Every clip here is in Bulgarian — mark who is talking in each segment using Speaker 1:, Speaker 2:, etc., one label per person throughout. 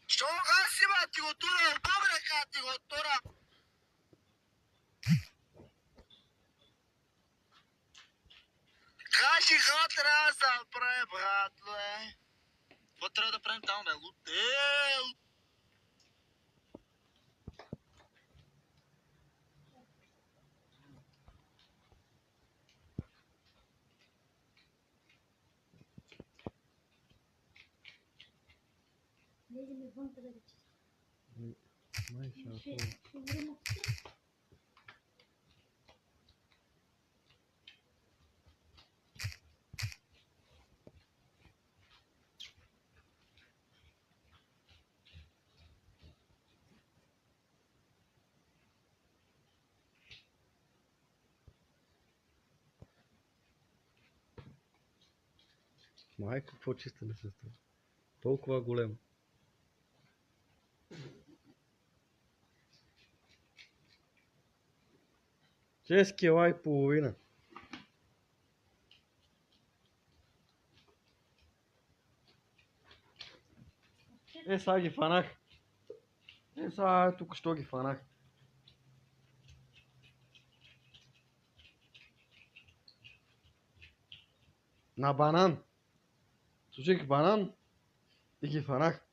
Speaker 1: Що гасива ти готура? Добре ти готура. Кажи хат трябва да прави, братле. Какво трябва да правим там, бе? Лутел!
Speaker 2: Лезем вън да рече.
Speaker 3: Май
Speaker 2: Ще върна.
Speaker 3: Май, какво чистене се става? Толкова големо. Чешки лай половина. Сега ги фанах. Сега тук що ги фанах. На банан. Слушах банан и ги фанах.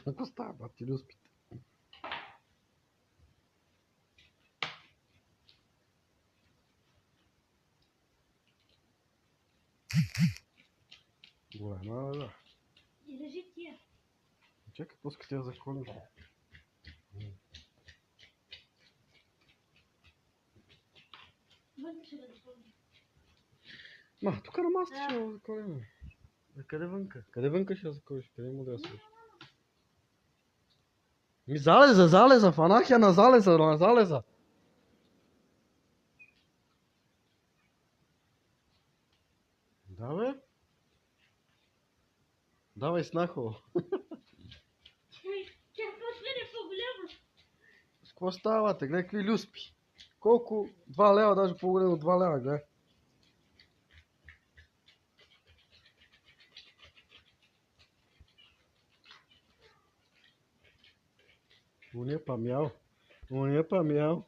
Speaker 3: Какво става, бат, ти ли успите? Голема, да.
Speaker 2: И лежи тия.
Speaker 3: Чакай, пуска тя закони.
Speaker 2: Вън ще да запълни.
Speaker 3: Ма, тук на масата ще я заколим. Къде вънка? Къде вънка ще я заколиш? Къде му да я сложиш? Ми залеза, фанах я на залеза. Да, бе? Давай снахо.
Speaker 2: Тя после не по-голяма.
Speaker 3: С какво ставате? Гледай какви люспи. Колко? 2 лева, даже по-големо от 2 лева, гледай. Он е памял.